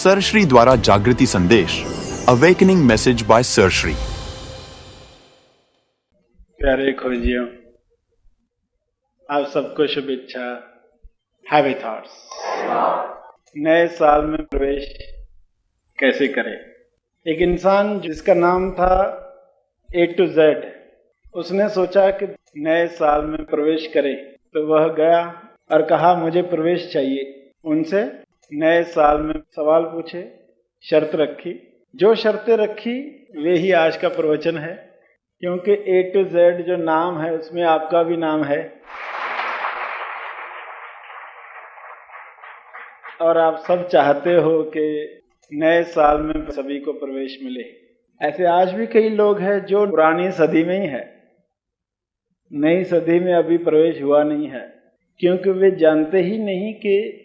सरश्री द्वारा जागृति संदेश, अवेकनिंग मैसेज बाय सरश्री। प्यारे खोजियों, आप सबको शुभेच्छा। Heavy thoughts. नए साल में प्रवेश कैसे करें? एक इंसान जिसका नाम था A to Z, उसने सोचा कि नए साल में प्रवेश करें, तो वह गया और कहा मुझे प्रवेश चाहिए। उनसे नए साल में सवाल पूछे, शर्त रखी। जो शर्तें रखी वे ही आज का प्रवचन है, क्योंकि A to Z जो नाम है उसमें आपका भी नाम है और आप सब चाहते हो कि नए साल में सभी को प्रवेश मिले। ऐसे आज भी कई लोग हैं जो पुरानी सदी में ही है, नई सदी में अभी प्रवेश हुआ नहीं है, क्योंकि वे जानते ही नहीं कि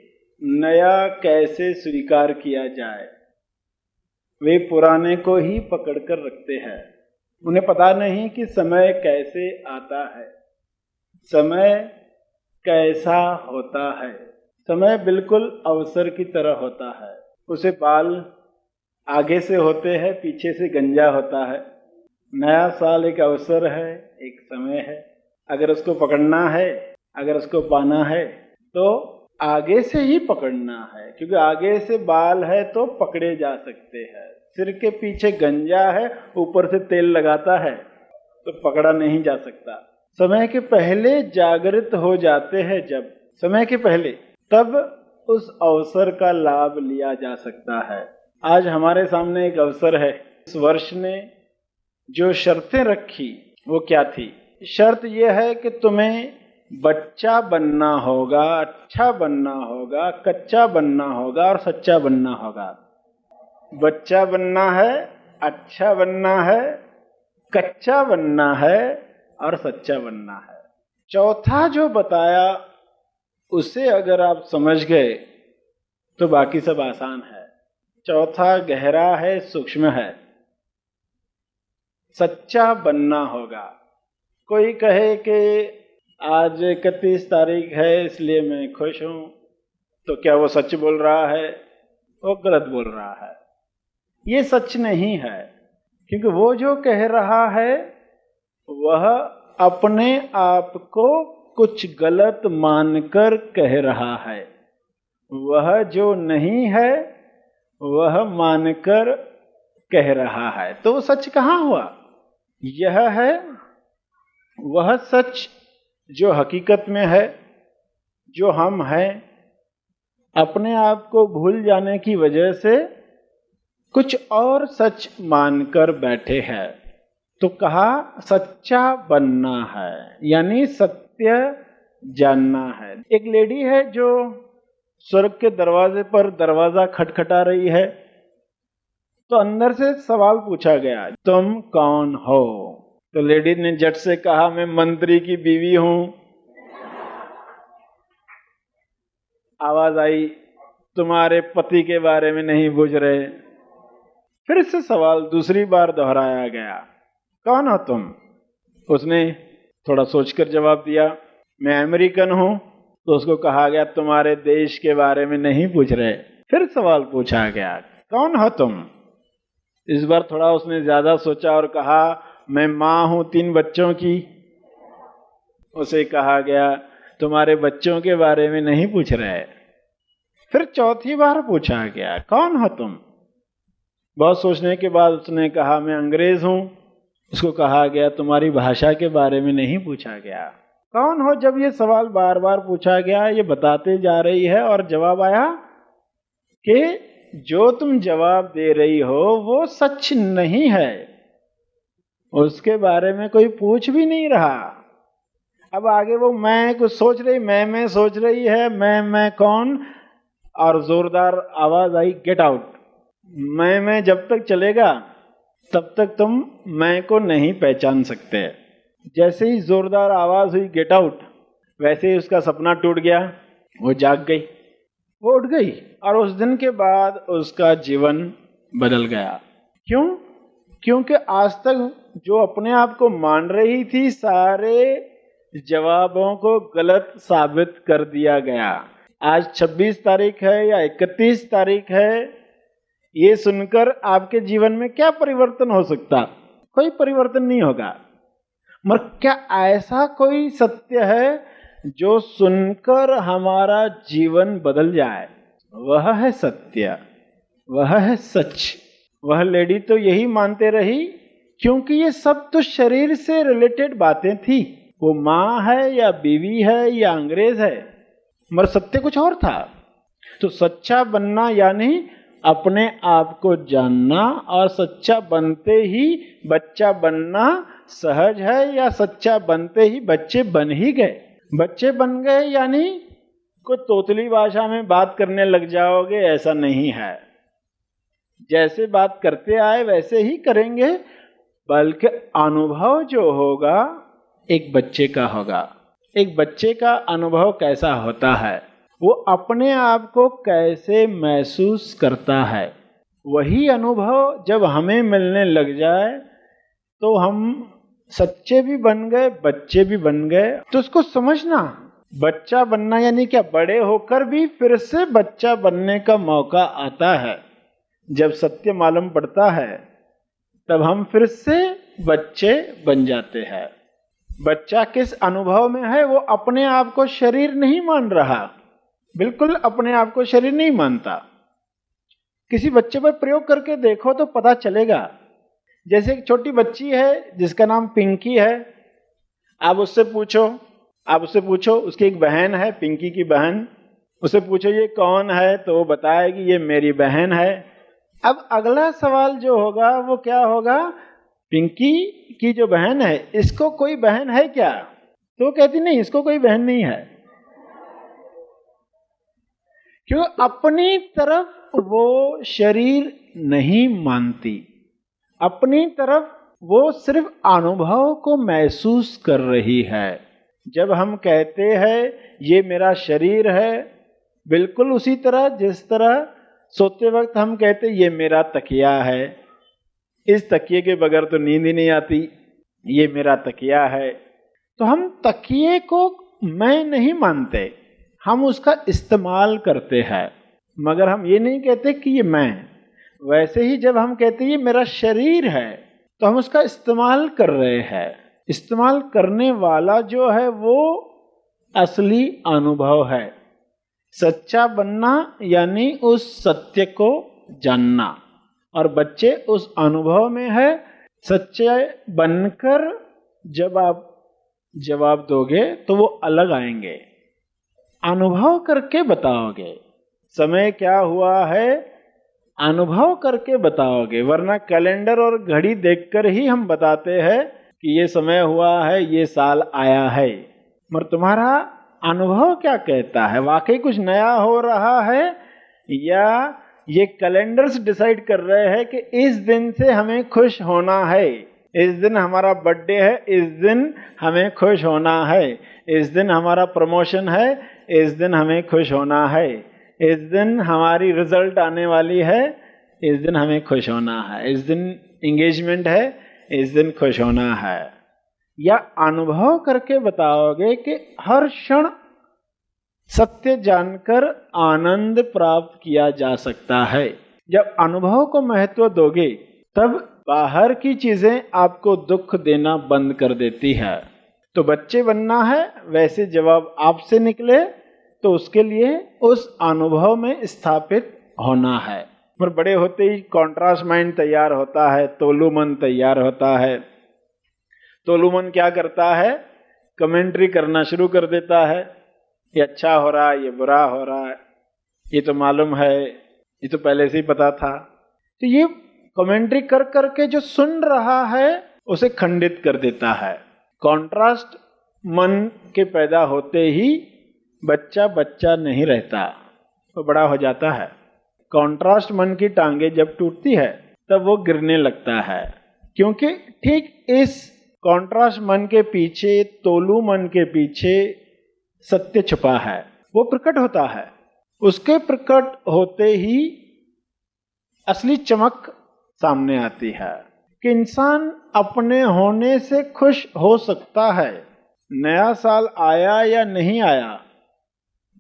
नया कैसे स्वीकार किया जाए। वे पुराने को ही पकड़ कर रखते हैं। उन्हें पता नहीं कि समय कैसे आता है, समय कैसा होता है। समय बिल्कुल अवसर की तरह होता है। उसे बाल आगे से होते हैं, पीछे से गंजा होता है। नया साल एक अवसर है, एक समय है। अगर उसको पकड़ना है, अगर उसको पाना है तो आगे से ही पकड़ना है, क्योंकि आगे से बाल है तो पकड़े जा सकते हैं। सिर के पीछे गंजा है, ऊपर से तेल लगाता है तो पकड़ा नहीं जा सकता। समय के पहले जागृत हो जाते हैं, जब समय के पहले, तब उस अवसर का लाभ लिया जा सकता है। आज हमारे सामने एक अवसर है। इस वर्ष ने जो शर्तें रखी वो क्या थी? शर्त यह है कि तुम्हें बच्चा बनना होगा, अच्छा बनना होगा, कच्चा बनना होगा और सच्चा बनना होगा। बच्चा बनना है, अच्छा बनना है, कच्चा बनना है और सच्चा बनना है। चौथा जो बताया उसे अगर आप समझ गए तो बाकी सब आसान है। चौथा गहरा है, सूक्ष्म है। सच्चा बनना होगा। कोई कहे कि आज 31 तारीख है इसलिए मैं खुश हूं, तो क्या वो सच बोल रहा है? वो गलत बोल रहा है। ये सच नहीं है, क्योंकि वो जो कह रहा है वह अपने आप को कुछ गलत मानकर कह रहा है। वह जो नहीं है वह मानकर कह रहा है, तो वो सच कहाँ हुआ? यह है वह सच जो हकीकत में है, जो हम हैं। अपने आप को भूल जाने की वजह से कुछ और सच मानकर बैठे हैं। तो कहा सच्चा बनना है, यानी सत्य जानना है। एक लेडी है जो स्वर्ग के दरवाजे पर दरवाजा खटखटा रही है, तो अंदर से सवाल पूछा गया, तुम कौन हो? तो लेडी ने झट से कहा, मैं मंत्री की बीवी हूं। आवाज आई, तुम्हारे पति के बारे में नहीं पूछ रहे। फिर से सवाल दूसरी बार दोहराया गया, कौन हो तुम? उसने थोड़ा सोचकर जवाब दिया, मैं अमेरिकन हूं। तो उसको कहा गया, तुम्हारे देश के बारे में नहीं पूछ रहे। फिर सवाल पूछा गया, कौन हो तुम? इस बार थोड़ा उसने ज्यादा सोचा और कहा, मैं मां हूं 3 बच्चों की। उसे कहा गया, तुम्हारे बच्चों के बारे में नहीं पूछ रहे। फिर चौथी बार पूछा गया, कौन हो तुम? बहुत सोचने के बाद उसने कहा, मैं अंग्रेज हूं। उसको कहा गया, तुम्हारी भाषा के बारे में नहीं पूछा गया। कौन हो? जब ये सवाल बार बार पूछा गया, ये बताते जा रही है और जवाब आया कि जो तुम जवाब दे रही हो वो सच नहीं है। उसके बारे में कोई पूछ भी नहीं रहा। अब आगे वो मैं कुछ सोच रही, मैं सोच रही है, मैं कौन? और जोरदार आवाज आई, गेट आउट। मैं जब तक चलेगा तब तक तुम मैं को नहीं पहचान सकते। जैसे ही जोरदार आवाज हुई गेट आउट, वैसे ही उसका सपना टूट गया। वो जाग गई, वो उठ गई और उस दिन के बाद उसका जीवन बदल गया। क्यों? क्योंकि आज तक जो अपने आप को मान रही थी, सारे जवाबों को गलत साबित कर दिया गया। आज 26 तारीख है या 31 तारीख है, ये सुनकर आपके जीवन में क्या परिवर्तन हो सकता? कोई परिवर्तन नहीं होगा। मगर क्या ऐसा कोई सत्य है जो सुनकर हमारा जीवन बदल जाए? वह है सत्य, वह है सच। वह लेडी तो यही मानते रही क्योंकि ये सब तो शरीर से रिलेटेड बातें थी। वो माँ है या बीवी है या अंग्रेज है, मगर सत्य कुछ और था। तो सच्चा बनना यानी अपने आप को जानना, और सच्चा बनते ही बच्चा बनना सहज है, या सच्चा बनते ही बच्चे बन ही गए? बच्चे बन गए यानी कोई तोतली भाषा में बात करने लग जाओगे, ऐसा नहीं है। जैसे बात करते आए वैसे ही करेंगे, बल्कि अनुभव जो होगा एक बच्चे का होगा। एक बच्चे का अनुभव कैसा होता है, वो अपने आप को कैसे महसूस करता है, वही अनुभव जब हमें मिलने लग जाए तो हम सच्चे भी बन गए, बच्चे भी बन गए। तो उसको समझना, बच्चा बनना यानी क्या? बड़े होकर भी फिर से बच्चा बनने का मौका आता है। जब सत्य मालूम पड़ता है तब हम फिर से बच्चे बन जाते हैं। बच्चा किस अनुभव में है? वो अपने आप को शरीर नहीं मान रहा, बिल्कुल अपने आप को शरीर नहीं मानता। किसी बच्चे पर प्रयोग करके देखो तो पता चलेगा। जैसे एक छोटी बच्ची है जिसका नाम पिंकी है, आप उससे पूछो, उसकी एक बहन है, पिंकी की बहन, उससे पूछो ये कौन है, तो वो बताएगी ये मेरी बहन है। अब अगला सवाल जो होगा वो क्या होगा? पिंकी की जो बहन है, इसको कोई बहन है क्या? तो वो कहती नहीं, इसको कोई बहन नहीं है। क्यों? अपनी तरफ वो शरीर नहीं मानती, अपनी तरफ वो सिर्फ अनुभव को महसूस कर रही है। जब हम कहते हैं ये मेरा शरीर है, बिल्कुल उसी तरह जिस तरह सोते वक्त हम कहते ये मेरा तकिया है, इस तकिए के बगैर तो नींद ही नहीं आती, ये मेरा तकिया है। तो हम तकिए को मैं नहीं मानते, हम उसका इस्तेमाल करते हैं, मगर हम ये नहीं कहते कि ये मैं। वैसे ही जब हम कहते ये मेरा शरीर है तो हम उसका इस्तेमाल कर रहे हैं। इस्तेमाल करने वाला जो है वो असली अनुभव है। सच्चा बनना यानी उस सत्य को जानना, और बच्चे उस अनुभव में है। सच्चे बनकर जब आप जवाब दोगे तो वो अलग आएंगे, अनुभव करके बताओगे। समय क्या हुआ है अनुभव करके बताओगे, वरना कैलेंडर और घड़ी देखकर ही हम बताते हैं कि ये समय हुआ है, ये साल आया है। मगर तुम्हारा अनुभव क्या कहता है? वाकई कुछ नया हो रहा है, या ये कैलेंडर्स डिसाइड कर रहे हैं कि इस दिन से हमें खुश होना है, इस दिन हमारा बर्थडे है, इस दिन हमें खुश होना है, इस दिन हमारा प्रमोशन है, इस दिन हमें खुश होना है, इस दिन हमारी रिजल्ट आने वाली है, इस दिन हमें खुश होना है, इस दिन एंगेजमेंट है, इस दिन खुश होना है। या अनुभव करके बताओगे कि हर क्षण सत्य जानकर आनंद प्राप्त किया जा सकता है। जब अनुभव को महत्व दोगे तब बाहर की चीजें आपको दुख देना बंद कर देती है। तो बच्चे बनना है, वैसे जवाब आपसे निकले तो उसके लिए उस अनुभव में स्थापित होना है। पर बड़े होते ही कॉन्ट्रास्ट माइंड तैयार होता है, तोलू मन तैयार होता है। तोलू मन क्या करता है? कमेंट्री करना शुरू कर देता है, ये अच्छा हो रहा है, ये बुरा हो रहा है, ये तो मालूम है, ये तो पहले से ही पता था। तो ये कमेंट्री कर करके जो सुन रहा है उसे खंडित कर देता है। कॉन्ट्रास्ट मन के पैदा होते ही बच्चा बच्चा नहीं रहता, वो बड़ा हो जाता है। कॉन्ट्रास्ट मन की टांगे जब टूटती है तब वो गिरने लगता है, क्योंकि ठीक इस कॉन्ट्रास्ट मन के पीछे, तोलू मन के पीछे सत्य छुपा है, वो प्रकट होता है। उसके प्रकट होते ही असली चमक सामने आती है कि इंसान अपने होने से खुश हो सकता है। नया साल आया या नहीं आया,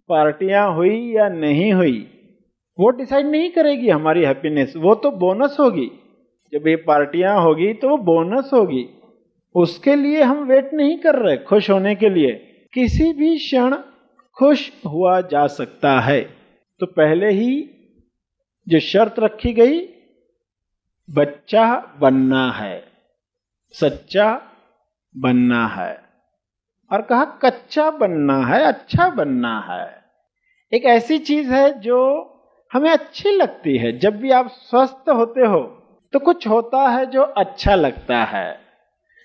पार्टियां हुई या नहीं हुई, वो डिसाइड नहीं करेगी हमारी हैप्पीनेस, वो तो बोनस होगी। जब ये पार्टियां होगी तो वो बोनस होगी, उसके लिए हम वेट नहीं कर रहे खुश होने के लिए। किसी भी क्षण खुश हुआ जा सकता है। तो पहले ही जो शर्त रखी गई, बच्चा बनना है, सच्चा बनना है, और कहा कच्चा बनना है, अच्छा बनना है। एक ऐसी चीज है जो हमें अच्छी लगती है। जब भी आप स्वस्थ होते हो तो कुछ होता है जो अच्छा लगता है।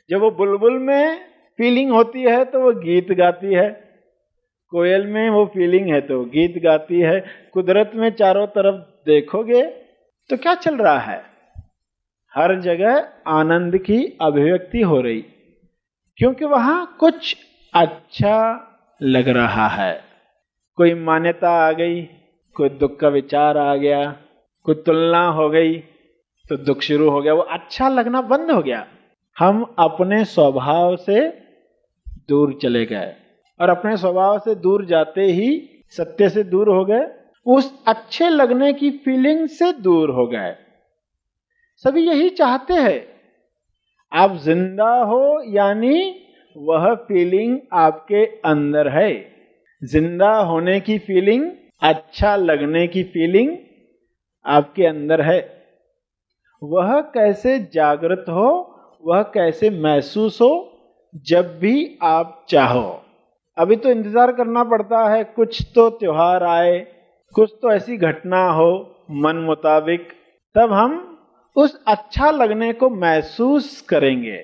जब वो बुलबुल में फीलिंग होती है तो वो गीत गाती है, कोयल में वो फीलिंग है तो गीत गाती है। कुदरत में चारों तरफ देखोगे तो क्या चल रहा है? हर जगह आनंद की अभिव्यक्ति हो रही, क्योंकि वहां कुछ अच्छा लग रहा है। कोई मान्यता आ गई, कोई दुख का विचार आ गया, कोई तुलना हो गई तो दुख शुरू हो गया, वो अच्छा लगना बंद हो गया। हम अपने स्वभाव से दूर चले गए, और अपने स्वभाव से दूर जाते ही सत्य से दूर हो गए, उस अच्छे लगने की फीलिंग से दूर हो गए। सभी यही चाहते हैं, आप जिंदा हो, यानी वह फीलिंग आपके अंदर है। जिंदा होने की फीलिंग, अच्छा लगने की फीलिंग आपके अंदर है। वह कैसे जागृत हो, वह कैसे महसूस हो? जब भी आप चाहो। अभी तो इंतजार करना पड़ता है, कुछ तो त्योहार आए, कुछ तो ऐसी घटना हो मन मुताबिक, तब हम उस अच्छा लगने को महसूस करेंगे,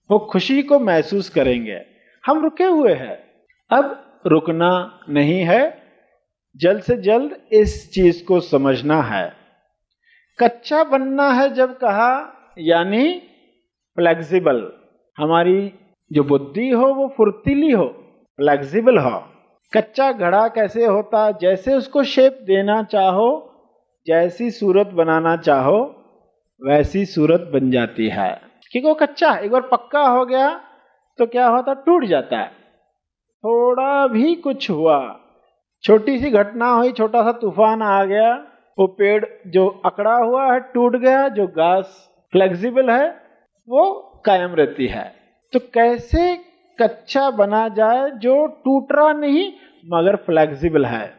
वो खुशी को महसूस करेंगे। हम रुके हुए हैं, अब रुकना नहीं है, जल्द से जल्द इस चीज को समझना है। कच्चा बनना है जब कहा, यानी फ्लेक्सिबल, हमारी जो बुद्धि हो वो फुर्तीली हो, फ्लेक्सिबल हो। कच्चा घड़ा कैसे होता? जैसे उसको शेप देना चाहो, जैसी सूरत बनाना चाहो, वैसी सूरत बन जाती है। क्योंकि वो कच्चा, एक बार पक्का हो गया तो क्या होता? टूट जाता है। थोड़ा भी कुछ हुआ, छोटी सी घटना हुई, छोटा सा तूफान आ गया, वो पेड़ जो अकड़ा हुआ है टूट गया, जो घास फ्लेक्सिबल है वो कायम रहती है। तो कैसे कच्चा बना जाए जो टूट रहा नहीं मगर फ्लेक्सिबल है?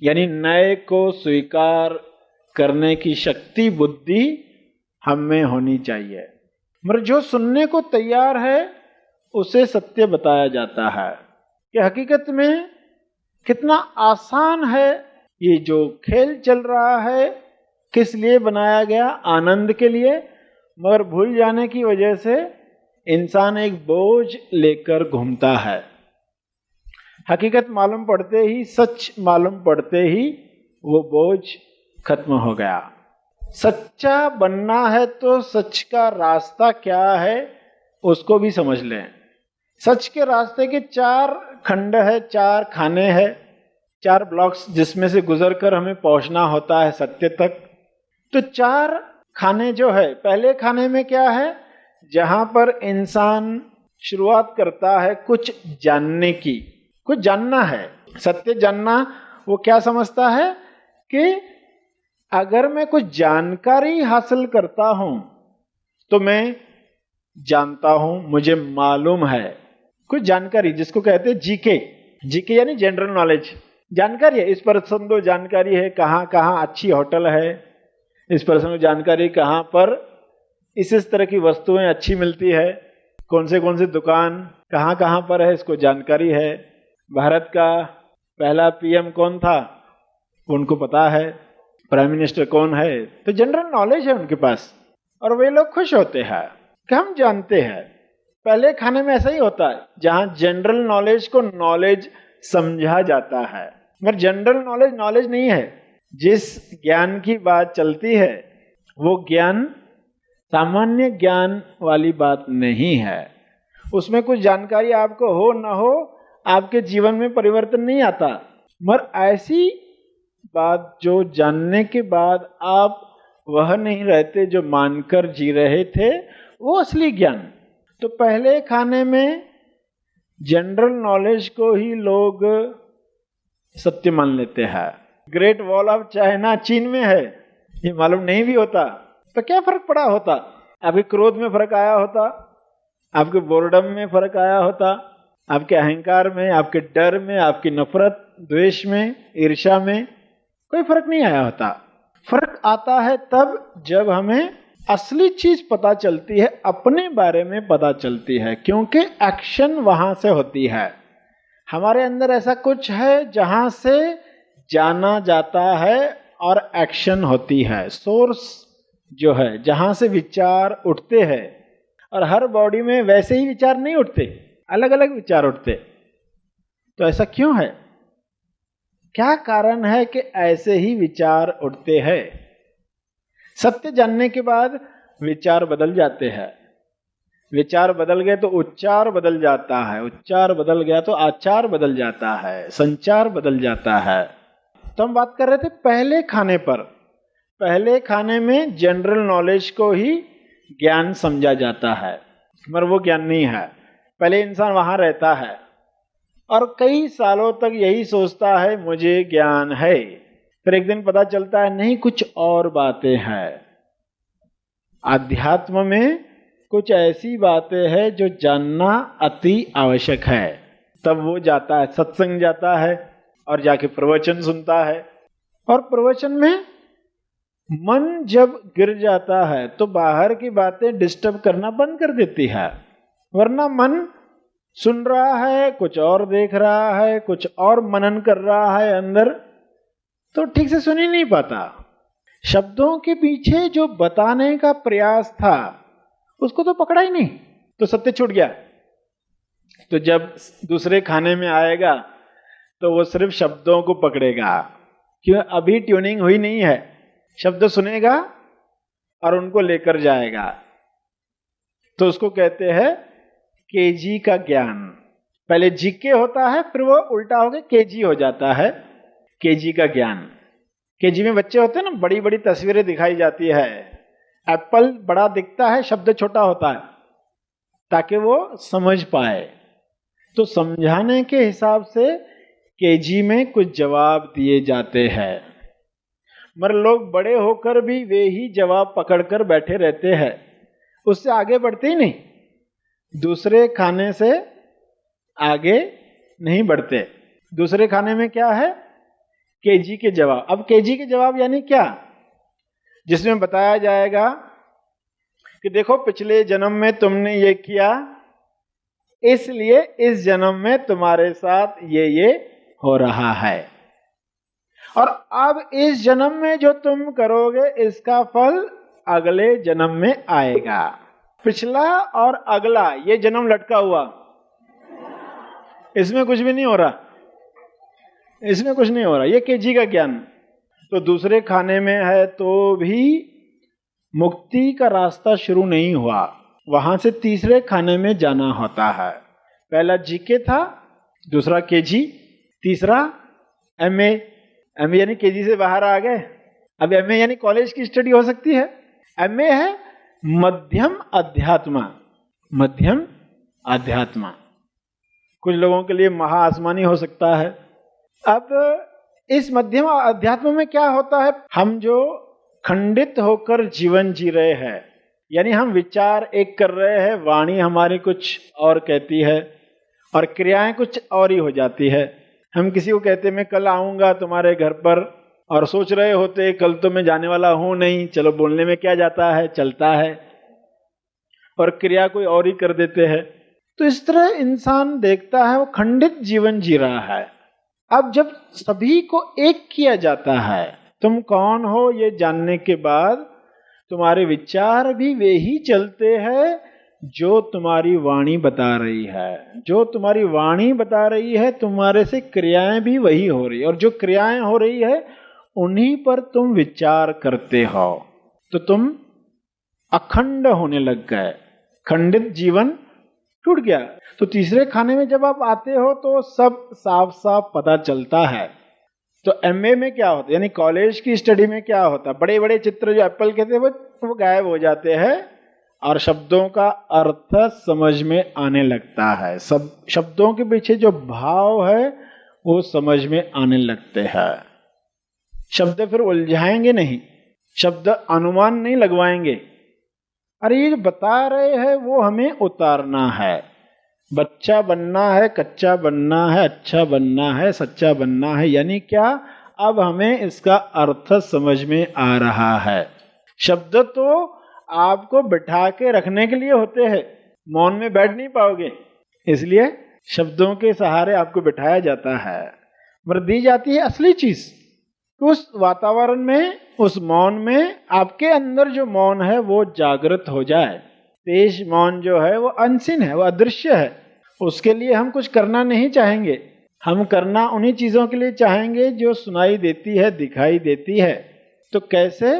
यानी नए को स्वीकार करने की शक्ति, बुद्धि हम में होनी चाहिए। मगर जो सुनने को तैयार है उसे सत्य बताया जाता है कि हकीकत में कितना आसान है ये जो खेल चल रहा है। किस लिए बनाया गया? आनंद के लिए। मगर भूल जाने की वजह से इंसान एक बोझ लेकर घूमता है। हकीकत मालूम पड़ते ही, सच मालूम पड़ते ही वो बोझ खत्म हो गया। सच्चा बनना है तो सच का रास्ता क्या है उसको भी समझ लें। सच के रास्ते के 4 खंड है, 4 खाने हैं, 4 ब्लॉक्स जिसमें से गुजरकर हमें पहुंचना होता है सत्य तक। तो 4 खाने जो है, पहले खाने में क्या है? जहां पर इंसान शुरुआत करता है कुछ जानने की, कुछ जानना है, सत्य जानना। वो क्या समझता है कि अगर मैं कुछ जानकारी हासिल करता हूं तो मैं जानता हूं, मुझे मालूम है। कुछ जानकारी जिसको कहते हैं जीके। जीके यानी जनरल नॉलेज, जानकारी है। इस पर्सन को जानकारी है कहाँ कहाँ अच्छी होटल है, इस पर्सन को जानकारी कहाँ पर इस तरह की वस्तुएं अच्छी मिलती है, कौन से दुकान कहाँ कहाँ पर है, इसको जानकारी है। भारत का पहला पीएम कौन था उनको पता है, प्राइम मिनिस्टर कौन है, तो जनरल नॉलेज है उनके पास। और वे लोग खुश होते हैं कि हम जानते हैं। पहले खाने में ऐसा ही होता है जहां जनरल नॉलेज को नॉलेज समझा जाता है, मगर जनरल नॉलेज नॉलेज नहीं है। जिस ज्ञान की बात चलती है वो ज्ञान सामान्य ज्ञान वाली बात नहीं है। उसमें कुछ जानकारी आपको हो ना हो, आपके जीवन में परिवर्तन नहीं आता। मगर ऐसी बात जो जानने के बाद आप वह नहीं रहते जो मानकर जी रहे थे, वो असली ज्ञान। तो पहले खाने में जनरल नॉलेज को ही लोग सत्य मान लेते हैं, ग्रेट वॉल ऑफ चाइना चीन में है, ये मालूम नहीं भी होता तो क्या फर्क पड़ा होता? आपके क्रोध में फर्क आया होता, आपके बोर्डम में फर्क आया होता, आपके अहंकार में, आपके डर में, आपकी नफरत, द्वेष में, ईर्ष्या में कोई फर्क नहीं आया होता। फर्क आता है तब जब हमें असली चीज पता चलती है, अपने बारे में पता चलती है, क्योंकि एक्शन वहां से होती है। हमारे अंदर ऐसा कुछ है जहां से जाना जाता है और एक्शन होती है। सोर्स जो है जहां से विचार उठते हैं, और हर बॉडी में वैसे ही विचार नहीं उठते, अलग अलग विचार उठते। तो ऐसा क्यों है? क्या कारण है कि ऐसे ही विचार उठते हैं? सत्य जानने के बाद विचार बदल जाते हैं, विचार बदल गए तो उच्चार बदल जाता है, उच्चार बदल गया तो आचार बदल जाता है, संचार बदल जाता है। तो हम बात कर रहे थे पहले खाने पर। पहले खाने में जनरल नॉलेज को ही ज्ञान समझा जाता है, मगर वो ज्ञान नहीं है। पहले इंसान वहां रहता है और कई सालों तक यही सोचता है मुझे ज्ञान है, फिर एक दिन पता चलता है नहीं, कुछ और बातें हैं। आध्यात्म में कुछ ऐसी बातें हैं जो जानना अति आवश्यक है। तब वो जाता है, सत्संग जाता है और जाके प्रवचन सुनता है। और प्रवचन में मन जब गिर जाता है तो बाहर की बातें डिस्टर्ब करना बंद कर देती है, वरना मन सुन रहा है, कुछ और देख रहा है, कुछ और मनन कर रहा है अंदर, तो ठीक से सुन ही नहीं पाता। शब्दों के पीछे जो बताने का प्रयास था उसको तो पकड़ा ही नहीं, तो सत्य छूट गया। तो जब दूसरे खाने में आएगा तो वो सिर्फ शब्दों को पकड़ेगा, क्यों? अभी ट्यूनिंग हुई नहीं है। शब्द सुनेगा और उनको लेकर जाएगा, तो उसको कहते हैं केजी का ज्ञान। पहले जीके होता है, फिर वो उल्टा होकर केजी हो जाता है, केजी का ज्ञान। केजी में बच्चे होते हैं ना, बड़ी बड़ी तस्वीरें दिखाई जाती है। एप्पल बड़ा दिखता है, शब्द छोटा होता है, ताकि वो समझ पाए। तो समझाने के हिसाब से केजी में कुछ जवाब दिए जाते हैं, मगर लोग बड़े होकर भी वे ही जवाब पकड़कर बैठे रहते हैं, उससे आगे बढ़ते ही नहीं, दूसरे खाने से आगे नहीं बढ़ते। दूसरे खाने में क्या है? केजी के जवाब। अब केजी के जवाब यानी क्या? जिसमें बताया जाएगा कि देखो पिछले जन्म में तुमने ये किया, इसलिए इस जन्म में तुम्हारे साथ ये हो रहा है, और अब इस जन्म में जो तुम करोगे इसका फल अगले जन्म में आएगा। पिछला और अगला ये जन्म लटका हुआ, इसमें कुछ भी नहीं हो रहा, इसमें कुछ नहीं हो रहा। ये केजी का ज्ञान। तो दूसरे खाने में है तो भी मुक्ति का रास्ता शुरू नहीं हुआ, वहां से तीसरे खाने में जाना होता है। पहला जीके था, दूसरा केजी, तीसरा एमए। एमए यानी केजी से बाहर आ गए। अब एमए यानी कॉलेज की स्टडी हो सकती है। एमए है मध्यम अध्यात्म, मध्यम अध्यात्म। कुछ लोगों के लिए महाआसमानी हो सकता है। अब इस मध्यम अध्यात्म में क्या होता है? हम जो खंडित होकर जीवन जी रहे हैं, यानी हम विचार एक कर रहे हैं, वाणी हमारी कुछ और कहती है और क्रियाएं कुछ और ही हो जाती है। हम किसी को कहते मैं कल आऊंगा तुम्हारे घर पर, और सोच रहे होते कल तो मैं जाने वाला हूं नहीं, चलो बोलने में क्या जाता है, चलता है, और क्रिया कोई और ही कर देते हैं। तो इस तरह इंसान देखता है वो खंडित जीवन जी रहा है। अब जब सभी को एक किया जाता है, तुम कौन हो ये जानने के बाद तुम्हारे विचार भी वे ही चलते हैं जो तुम्हारी वाणी बता रही है। जो तुम्हारी वाणी बता रही है, तुम्हारे से क्रियाएं भी वही हो रही है, और जो क्रियाएं हो रही है उन्हीं पर तुम विचार करते हो, तो तुम अखंड होने लग गए। खंडित जीवन टूट गया। तो तीसरे खाने में जब आप आते हो तो सब साफ साफ पता चलता है। तो एमए में क्या होता है, यानी कॉलेज की स्टडी में क्या होता है? बड़े बड़े चित्र जो एप्पल के थे वो गायब हो जाते हैं और शब्दों का अर्थ समझ में आने लगता है। सब शब्दों के पीछे जो भाव है वो समझ में आने लगते हैं। शब्द फिर उलझाएंगे नहीं, शब्द अनुमान नहीं लगवाएंगे। अरे ये जो बता रहे हैं वो हमें उतारना है। बच्चा बनना है, कच्चा बनना है, अच्छा बनना है, सच्चा बनना है, यानी क्या? अब हमें इसका अर्थ समझ में आ रहा है। शब्द तो आपको बिठा के रखने के लिए होते हैं, मौन में बैठ नहीं पाओगे, इसलिए शब्दों के सहारे आपको बिठाया जाता है। मगर दी जाती है असली चीज, उस वातावरण में, उस मौन में आपके अंदर जो मौन है वो जागृत हो जाए। तेज मौन जो है वो अनसीन है, वो अदृश्य है। उसके लिए हम कुछ करना नहीं चाहेंगे, हम करना उन्हीं चीजों के लिए चाहेंगे जो सुनाई देती है, दिखाई देती है। तो कैसे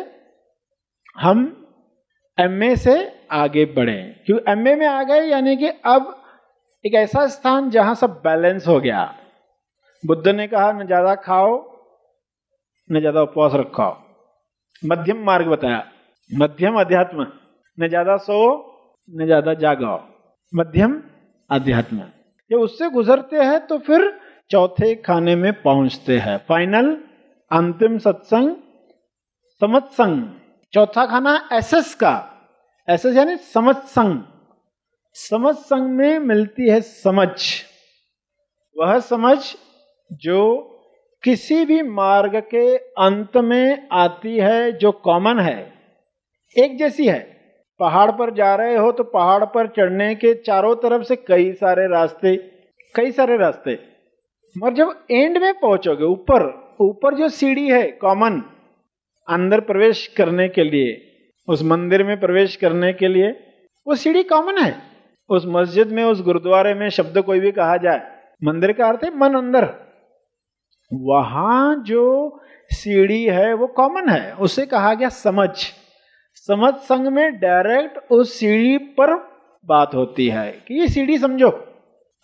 हम एमए से आगे बढ़े? क्योंकि एमए में आ गए यानी कि अब एक ऐसा स्थान जहां सब बैलेंस हो गया। बुद्ध ने कहा न ज्यादा खाओ न ज्यादा उपवास रखो, मध्यम मार्ग बताया, मध्यम अध्यात्म। न ज्यादा सो न ज्यादा जागो, मध्यम अध्यात्म। जब उससे गुजरते हैं तो फिर चौथे खाने में पहुंचते हैं, फाइनल अंतिम सत्संग समत्संग। चौथा खाना एसएस का, एसएस यानी समत्संग। समत्संग में मिलती है समझ, वह समझ जो किसी भी मार्ग के अंत में आती है, जो कॉमन है, एक जैसी है। पहाड़ पर जा रहे हो तो पहाड़ पर चढ़ने के चारों तरफ से कई सारे रास्ते, कई सारे रास्ते, मगर जब एंड में पहुंचोगे, ऊपर ऊपर जो सीढ़ी है कॉमन, अंदर प्रवेश करने के लिए, उस मंदिर में प्रवेश करने के लिए वो सीढ़ी कॉमन है। उस मस्जिद में, उस गुरुद्वारे में शब्द कोई भी कहा जाए, मंदिर का अर्थ है मन अंदर, वहां जो सीढ़ी है वो कॉमन है, उसे कहा गया समझ। समझ संग में डायरेक्ट उस सीढ़ी पर बात होती है कि ये सीढ़ी समझो।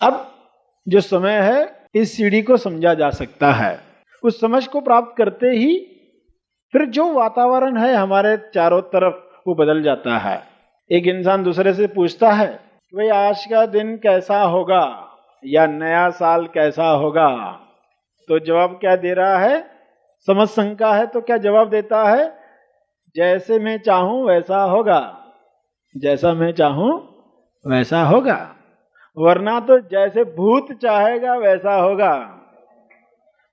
अब जो समय है इस सीढ़ी को समझा जा सकता है। उस समझ को प्राप्त करते ही फिर जो वातावरण है हमारे चारों तरफ वो बदल जाता है। एक इंसान दूसरे से पूछता है कि भाई आज का दिन कैसा होगा या नया साल कैसा होगा, तो जवाब क्या दे रहा है? समझ संग का है तो क्या जवाब देता है? जैसे मैं चाहूं वैसा होगा, जैसा मैं चाहूं वैसा होगा, वरना तो जैसे भूत चाहेगा वैसा होगा।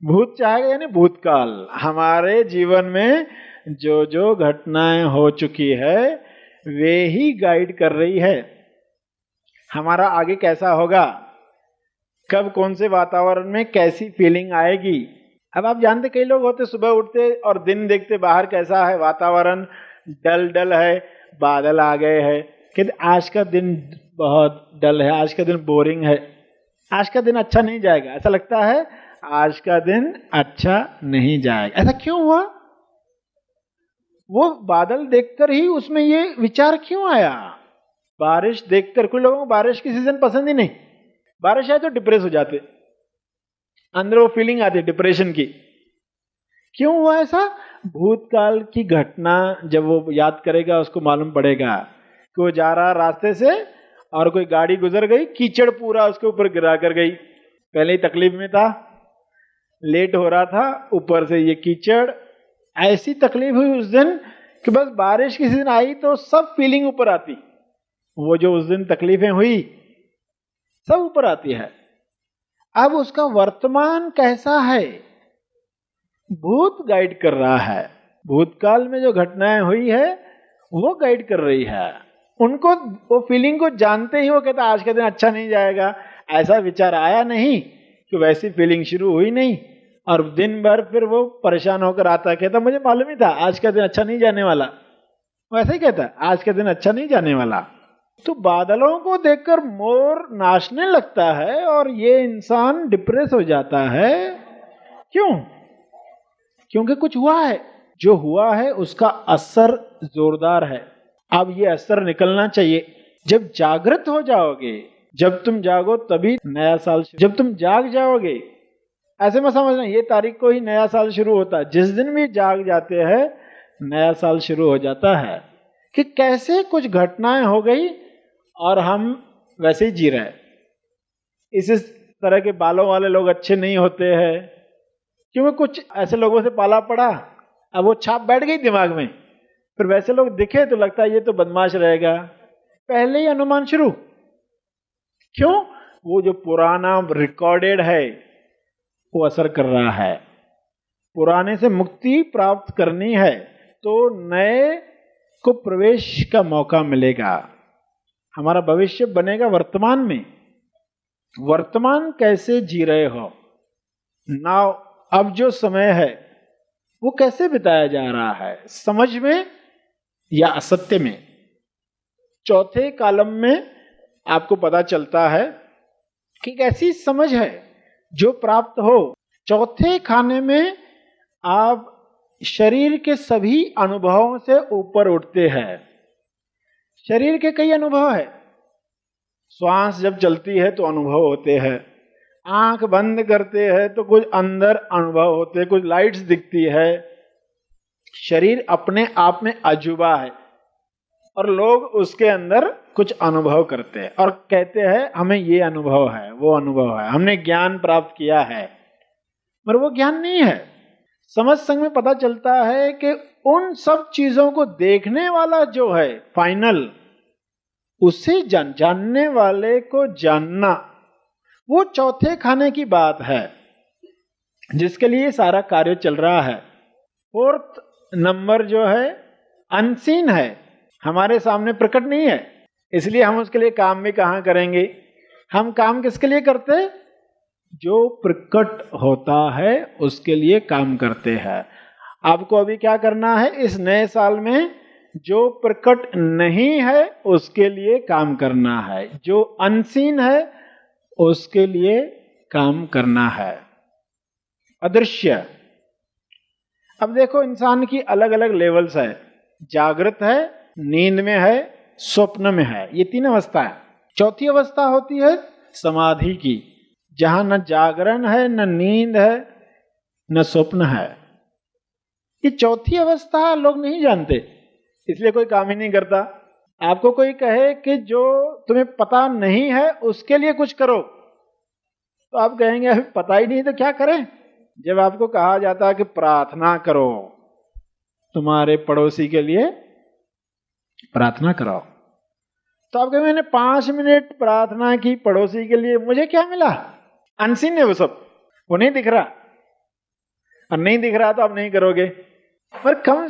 भूत चाहेगा यानी भूतकाल, हमारे जीवन में जो जो घटनाएं हो चुकी है वे ही गाइड कर रही है हमारा आगे कैसा होगा, कब कौन से वातावरण में कैसी फीलिंग आएगी। अब आप जानते कई लोग होते सुबह उठते और दिन देखते बाहर कैसा है वातावरण, डल डल है, बादल आ गए हैं, कहते आज का दिन बहुत डल है, आज का दिन बोरिंग है, आज का दिन अच्छा नहीं जाएगा। ऐसा लगता है आज का दिन अच्छा नहीं जाएगा। ऐसा क्यों हुआ? वो बादल देखकर ही उसमें ये विचार क्यों आया? बारिश देखकर, कुछ लोगों को बारिश की सीजन पसंद ही नहीं, बारिश आए तो डिप्रेस हो जाते, अंदर वो फीलिंग आती डिप्रेशन की। क्यों हुआ ऐसा? भूतकाल की घटना जब वो याद करेगा उसको मालूम पड़ेगा कि वो जा रहा रास्ते से और कोई गाड़ी गुजर गई, कीचड़ पूरा उसके ऊपर गिरा कर गई। पहले ही तकलीफ में था, लेट हो रहा था, ऊपर से ये कीचड़। ऐसी तकलीफ हुई उस दिन कि बस बारिश की सीजन आई तो सब फीलिंग ऊपर आती, वो जो उस दिन तकलीफें हुई सब ऊपर आती है। अब उसका वर्तमान कैसा है? भूत गाइड कर रहा है, भूतकाल में जो घटनाएं हुई है वो गाइड कर रही है उनको। वो फीलिंग को जानते ही वो कहता आज का दिन अच्छा नहीं जाएगा। ऐसा विचार आया नहीं कि वैसी फीलिंग शुरू हुई नहीं, और दिन भर फिर वो परेशान होकर आता, कहता मुझे मालूम ही था आज का दिन अच्छा नहीं जाने वाला। वैसे ही कहता आज का दिन अच्छा नहीं जाने वाला। तो बादलों को देखकर मोर नाचने लगता है और ये इंसान डिप्रेस हो जाता है। क्यों? क्योंकि कुछ हुआ है, जो हुआ है उसका असर जोरदार है। अब ये असर निकलना चाहिए। जब जागृत हो जाओगे, जब तुम जागो तभी नया साल, जब तुम जाग जाओगे, ऐसे में समझना ये तारीख को ही नया साल शुरू होता है। जिस दिन भी जाग जाते हैं नया साल शुरू हो जाता है। कि कैसे कुछ घटनाएं हो गई और हम वैसे ही जी रहे हैं। इस तरह के बालों वाले लोग अच्छे नहीं होते हैं, क्योंकि कुछ ऐसे लोगों से पाला पड़ा, अब वो छाप बैठ गई दिमाग में, फिर वैसे लोग दिखे तो लगता है ये तो बदमाश रहेगा, पहले ही अनुमान शुरू। क्यों? वो जो पुराना रिकॉर्डेड है वो असर कर रहा है। पुराने से मुक्ति प्राप्त करनी है तो नए को प्रवेश का मौका मिलेगा। हमारा भविष्य बनेगा वर्तमान में। वर्तमान कैसे जी रहे हो नाउ, अब जो समय है वो कैसे बिताया जा रहा है, समझ में या असत्य में। चौथे कॉलम में आपको पता चलता है कि एक ऐसी समझ है जो प्राप्त हो। चौथे खाने में आप शरीर के सभी अनुभवों से ऊपर उठते हैं। शरीर के कई अनुभव है। श्वास जब चलती है तो अनुभव होते हैं, आंख बंद करते हैं तो कुछ अंदर अनुभव होते हैं, कुछ लाइट्स दिखती है। शरीर अपने आप में अजूबा है और लोग उसके अंदर कुछ अनुभव करते हैं और कहते हैं हमें ये अनुभव है, वो अनुभव है, हमने ज्ञान प्राप्त किया है, पर वो ज्ञान नहीं है। समझ संग में पता चलता है कि उन सब चीजों को देखने वाला जो है फाइनल, उसे जानने वाले को जानना, वो चौथे खाने की बात है जिसके लिए सारा कार्य चल रहा है। फोर्थ नंबर जो है अनसीन है, हमारे सामने प्रकट नहीं है, इसलिए हम उसके लिए काम भी कहाँ करेंगे। हम काम किसके लिए करते? जो प्रकट होता है उसके लिए काम करते हैं। आपको अभी क्या करना है इस नए साल में? जो प्रकट नहीं है उसके लिए काम करना है, जो अनसीन है उसके लिए काम करना है। अदृश्य। अब देखो इंसान की अलग अलग लेवल्स है, जागृत है, नींद में है, स्वप्न में है, ये तीन अवस्था है। चौथी अवस्था होती है समाधि की, जहां न जागरण है, न नींद है, न स्वप्न है। ये चौथी अवस्था लोग नहीं जानते, इसलिए कोई काम ही नहीं करता। आपको कोई कहे कि जो तुम्हें पता नहीं है उसके लिए कुछ करो, तो आप कहेंगे अभी पता ही नहीं तो क्या करें। जब आपको कहा जाता है कि प्रार्थना करो, तुम्हारे पड़ोसी के लिए प्रार्थना करो, तो आप कहेंगे मैंने 5 मिनट प्रार्थना की पड़ोसी के लिए, मुझे क्या मिला? अनसीन है वो सब, वो नहीं दिख रहा, और नहीं दिख रहा तो आप नहीं करोगे। पर कम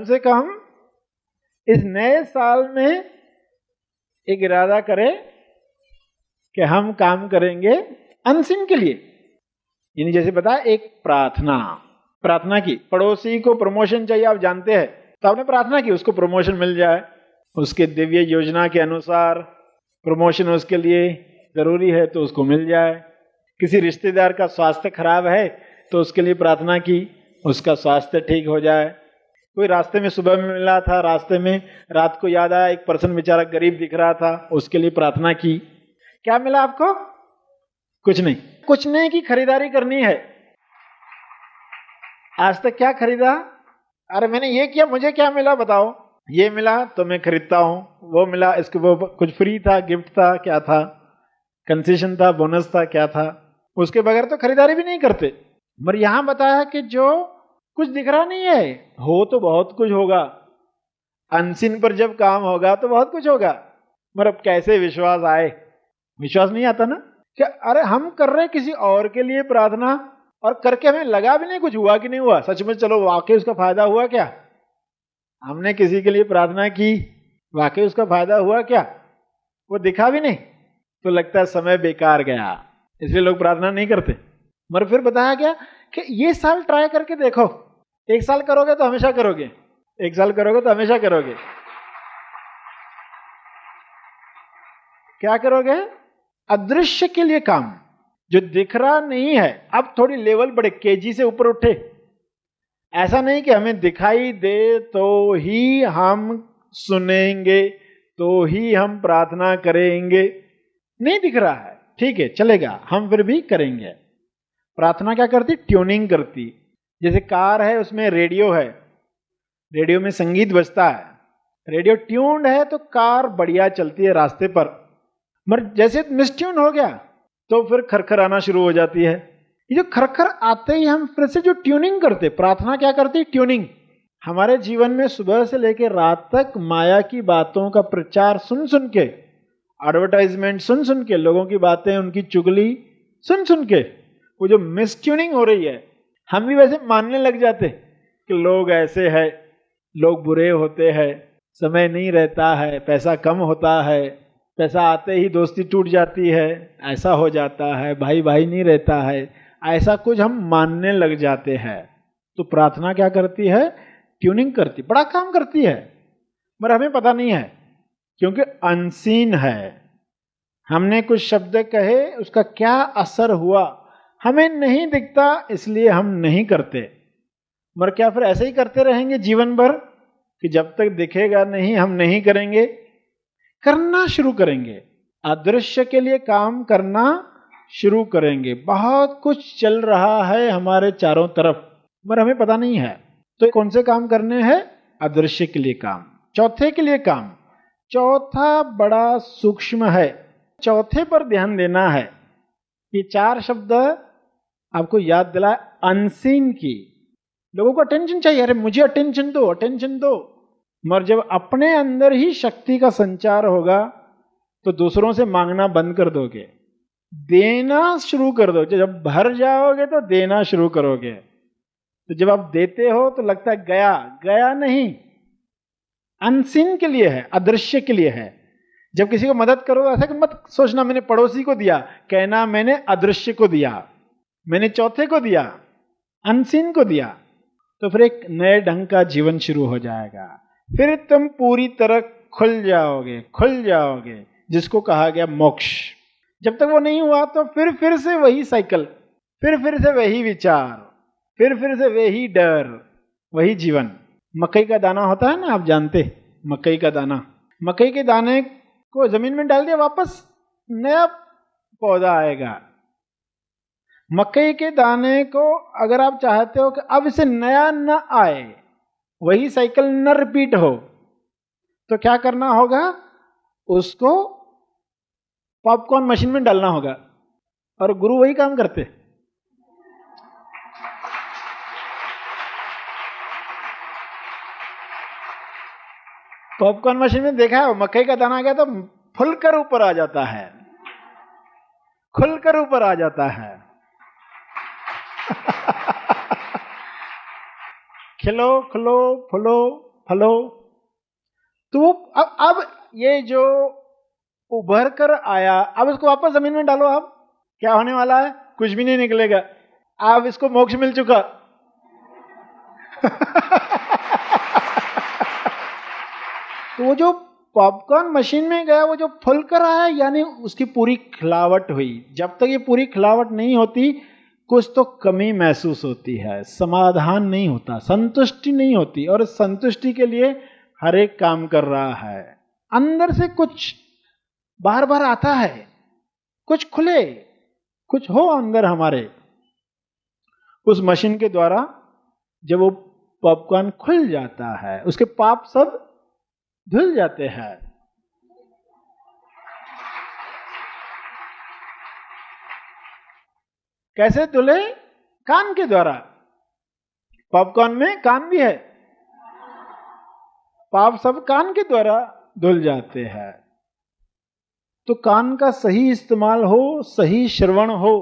से कम इस नए साल में एक इरादा करें कि हम काम करेंगे अनसीन के लिए। यानी जैसे बताया, एक प्रार्थना की, पड़ोसी को प्रमोशन चाहिए, आप जानते हैं, तो आपने प्रार्थना की उसको प्रमोशन मिल जाए, उसके दिव्य योजना के अनुसार प्रमोशन उसके लिए जरूरी है तो उसको मिल जाए। किसी रिश्तेदार का स्वास्थ्य खराब है तो उसके लिए प्रार्थना की, उसका स्वास्थ्य ठीक हो जाए। कोई रास्ते में सुबह में मिला था, रास्ते में रात को याद आया एक पर्सन बेचारा गरीब दिख रहा था, उसके लिए प्रार्थना की। क्या मिला आपको? कुछ नहीं की खरीदारी करनी है। आज तक क्या खरीदा? अरे मैंने ये किया, मुझे क्या मिला बताओ? ये मिला तो मैं खरीदता हूं, वो मिला, इसके वो कुछ फ्री था, गिफ्ट था, क्या था, कंसेशन था, बोनस था, क्या था, उसके बगैर तो खरीदारी भी नहीं करते। मगर यहां बताया कि जो कुछ दिख रहा नहीं है, हो तो बहुत कुछ होगा, अनसीन पर जब काम होगा तो बहुत कुछ होगा। मगर अब कैसे विश्वास आए? विश्वास नहीं आता ना कि अरे हम कर रहे हैं किसी और के लिए प्रार्थना, और करके हमें लगा भी नहीं कुछ हुआ कि नहीं हुआ। सच में चलो वाकई उसका फायदा हुआ क्या? हमने किसी के लिए प्रार्थना की, वाकई उसका फायदा हुआ क्या? वो दिखा भी नहीं, तो लगता है समय बेकार गया, इसलिए लोग प्रार्थना नहीं करते। मगर फिर बताया गया कि ये साल ट्राई करके देखो, 1 साल करोगे तो हमेशा करोगे, 1 साल करोगे तो हमेशा करोगे। क्या करोगे? अदृश्य के लिए काम, जो दिख रहा नहीं है। अब थोड़ी लेवल बढ़े, केजी से ऊपर उठे। ऐसा नहीं कि हमें दिखाई दे तो ही हम सुनेंगे, तो ही हम प्रार्थना करेंगे। नहीं दिख रहा है, ठीक है चलेगा, हम फिर भी करेंगे। प्रार्थना क्या करती? ट्यूनिंग करती। जैसे कार है, उसमें रेडियो है, रेडियो में संगीत बजता है, रेडियो ट्यून्ड है तो कार बढ़िया चलती है रास्ते पर। मगर जैसे मिसट्यून हो गया तो फिर खरखराना शुरू हो जाती है। ये जो खरखर आते ही हम फिर से जो ट्यूनिंग करते, प्रार्थना क्या करती? ट्यूनिंग। हमारे जीवन में सुबह से लेकर रात तक माया की बातों का प्रचार सुन सुन के, एडवर्टाइजमेंट सुन सुन के, लोगों की बातें, उनकी चुगली सुन सुन के, वो जो मिस ट्यूनिंग हो रही है, हम भी वैसे मानने लग जाते कि लोग ऐसे है, लोग बुरे होते हैं, समय नहीं रहता है, पैसा कम होता है, पैसा आते ही दोस्ती टूट जाती है, ऐसा हो जाता है, भाई भाई नहीं रहता है, ऐसा कुछ हम मानने लग जाते हैं। तो प्रार्थना क्या करती है? ट्यूनिंग करती, बड़ा काम करती है, मगर हमें पता नहीं है क्योंकि अनसीन है। हमने कुछ शब्द कहे, उसका क्या असर हुआ हमें नहीं दिखता, इसलिए हम नहीं करते। मगर क्या फिर ऐसे ही करते रहेंगे जीवन भर कि जब तक दिखेगा नहीं हम नहीं करेंगे? करना शुरू करेंगे, अदृश्य के लिए काम करना शुरू करेंगे। बहुत कुछ चल रहा है हमारे चारों तरफ, मगर हमें पता नहीं है। तो कौन से काम करने हैं? अदृश्य के लिए काम, चौथे के लिए काम। चौथा बड़ा सूक्ष्म है, चौथे पर ध्यान देना है। ये चार शब्द आपको याद दिलाए, अनसीन की। लोगों को अटेंशन चाहिए, अरे मुझे अटेंशन दो, अटेंशन दो। मगर जब अपने अंदर ही शक्ति का संचार होगा तो दूसरों से मांगना बंद कर दोगे, देना शुरू कर दोगे। जब भर जाओगे तो देना शुरू करोगे। तो जब आप देते हो तो लगता है गया, गया नहीं, अनसीन के लिए है, अदृश्य के लिए है। जब किसी को मदद करो ऐसा कि मत सोचना मैंने पड़ोसी को दिया, कहना मैंने अदृश्य को दिया, मैंने चौथे को दिया, अनसीन को दिया। तो फिर एक नए ढंग का जीवन शुरू हो जाएगा। फिर तुम पूरी तरह खुल जाओगे, खुल जाओगे, जिसको कहा गया मोक्ष। जब तक वो नहीं हुआ तो फिर से वही साइकिल, फिर से वही विचार, फिर से वही डर, वही जीवन। मकई का दाना होता है ना, आप जानते, मकई का दाना, मकई के दाने को जमीन में डाल दिया, वापस नया पौधा आएगा। मकई के दाने को अगर आप चाहते हो कि अब इसे नया न आए, वही साइकिल न रिपीट हो, तो क्या करना होगा? उसको पॉपकॉर्न मशीन में डालना होगा। और गुरु वही काम करते। पॉपकॉर्न मशीन में देखा है, मकई का दाना गया तो फुलकर ऊपर आ जाता है, खुलकर ऊपर आ जाता है। खिलो, खिलो, फुलो, फलो। तो अब ये जो उभर कर आया, अब इसको वापस जमीन में डालो। अब क्या होने वाला है? कुछ भी नहीं निकलेगा। अब इसको मोक्ष मिल चुका। तो वो जो पॉपकॉर्न मशीन में गया, वो जो फुल कर आया, यानी उसकी पूरी खिलावट हुई। जब तक ये पूरी खिलावट नहीं होती, कुछ तो कमी महसूस होती है, समाधान नहीं होता, संतुष्टि नहीं होती। और संतुष्टि के लिए हर एक काम कर रहा है। अंदर से कुछ बार बार आता है, कुछ खुले, कुछ हो अंदर हमारे। उस मशीन के द्वारा जब वो पॉपकॉर्न खुल जाता है, उसके पाप सब धुल जाते हैं। कैसे धुले? कान के द्वारा। पॉपकॉर्न में कान भी है, पाप सब कान के द्वारा धुल जाते हैं। तो कान का सही इस्तेमाल हो, सही श्रवण हो,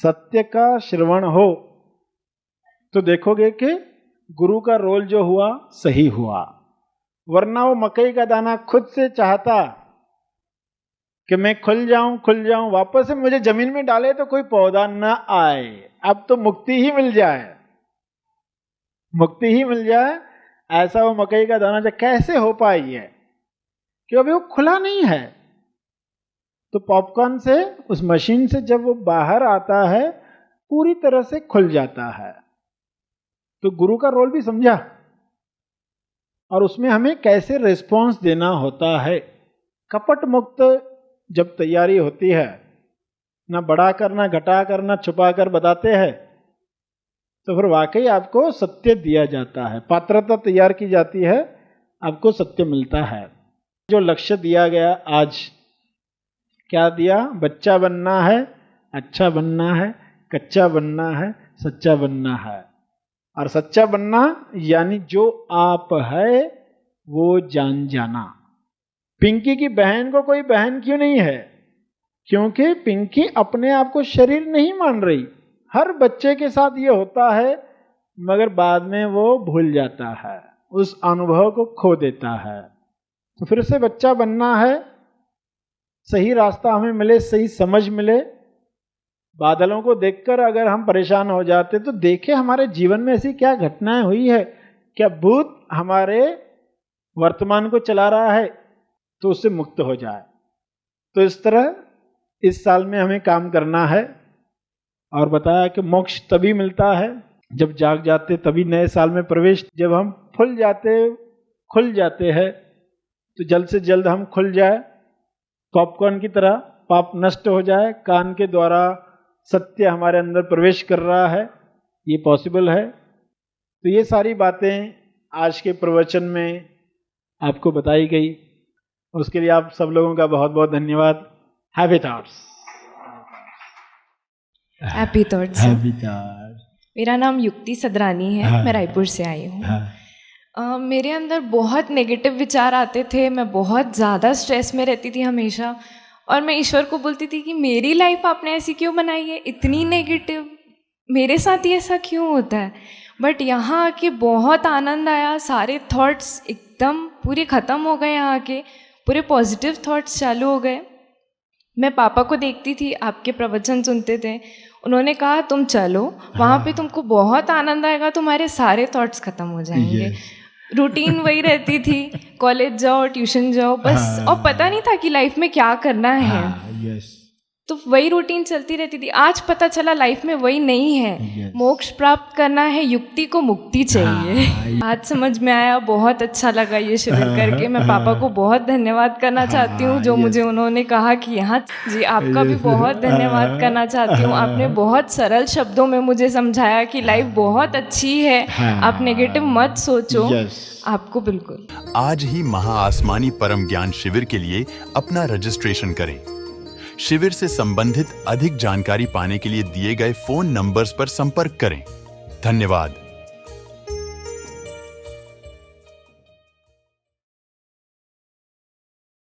सत्य का श्रवण हो, तो देखोगे कि गुरु का रोल जो हुआ सही हुआ। वरना वो मकई का दाना खुद से चाहता कि मैं खुल जाऊं, वापस से मुझे जमीन में डाले तो कोई पौधा न आए, अब तो मुक्ति ही मिल जाए, मुक्ति ही मिल जाए। ऐसा वो मकई का दाना जब कैसे हो पाई है कि अभी वो खुला नहीं है। तो पॉपकॉर्न से, उस मशीन से जब वो बाहर आता है, पूरी तरह से खुल जाता है। तो गुरु का रोल भी समझा, और उसमें हमें कैसे रिस्पॉन्स देना होता है। कपट मुक्त जब तैयारी होती है, ना बढ़ा कर, ना घटा कर, ना छुपा कर बताते हैं, तो फिर वाकई आपको सत्य दिया जाता है, पात्रता तैयार की जाती है, आपको सत्य मिलता है। जो लक्ष्य दिया गया आज, क्या दिया? बच्चा बनना है, अच्छा बनना है, कच्चा बनना है, सच्चा बनना है। और सच्चा बनना यानी जो आप है वो जान जाना। पिंकी की बहन को कोई बहन क्यों नहीं है? क्योंकि पिंकी अपने आप को शरीर नहीं मान रही। हर बच्चे के साथ ये होता है, मगर बाद में वो भूल जाता है, उस अनुभव को खो देता है। तो फिर से बच्चा बनना है, सही रास्ता हमें मिले, सही समझ मिले। बादलों को देखकर अगर हम परेशान हो जाते तो देखें हमारे जीवन में ऐसी क्या घटनाएं हुई है, क्या भूत हमारे वर्तमान को चला रहा है, तो उससे मुक्त हो जाए। तो इस तरह इस साल में हमें काम करना है। और बताया कि मोक्ष तभी मिलता है जब जाग जाते, तभी नए साल में प्रवेश। जब हम खुल जाते हैं तो जल्द से जल्द हम खुल जाए, पॉपकॉर्न की तरह पाप नष्ट हो जाए। कान के द्वारा सत्य हमारे अंदर प्रवेश कर रहा है, ये पॉसिबल है। तो ये सारी बातें आज के प्रवचन में आपको बताई गई, उसके लिए आप सब लोगों का बहुत बहुत धन्यवाद। Happy thoughts. Happy thoughts. Happy thoughts. मेरा नाम युक्ति सदरानी है। हाँ। मैं रायपुर से आई हूँ। मेरे अंदर बहुत नेगेटिव विचार आते थे, मैं बहुत ज़्यादा स्ट्रेस में रहती थी हमेशा, और मैं ईश्वर को बोलती थी कि मेरी लाइफ आपने ऐसी क्यों बनाई है, इतनी नेगेटिव, मेरे साथ ही ऐसा क्यों होता है। बट यहाँ आके बहुत आनंद आया, सारे थॉट्स एकदम पूरे ख़त्म हो गए, यहाँ आके पूरे पॉजिटिव थॉट्स चालू हो गए। मैं पापा को देखती थी, आपके प्रवचन सुनते थे, उन्होंने कहा तुम चलो वहाँ पे, तुमको बहुत आनंद आएगा, तुम्हारे सारे थॉट्स खत्म हो जाएंगे। रूटीन वही रहती थी, कॉलेज जाओ, ट्यूशन जाओ, बस। और पता नहीं था कि लाइफ में क्या करना है। तो वही रूटीन चलती रहती थी। आज पता चला लाइफ में वही नहीं है, मोक्ष प्राप्त करना है, युक्ति को मुक्ति चाहिए। आज समझ में आया, बहुत अच्छा लगा ये शिविर करके। मैं पापा को बहुत धन्यवाद करना चाहती हूँ, जो मुझे उन्होंने कहा कि यहाँ जी, आपका भी बहुत धन्यवाद करना चाहती हूँ। आपने बहुत सरल शब्दों में मुझे समझाया कि लाइफ बहुत अच्छी है, आप नेगेटिव मत सोचो। आपको बिल्कुल। आज ही महाआसमानी परम ज्ञान शिविर के लिए अपना रजिस्ट्रेशन करें। शिविर से संबंधित अधिक जानकारी पाने के लिए दिए गए फोन नंबर्स पर संपर्क करें। धन्यवाद।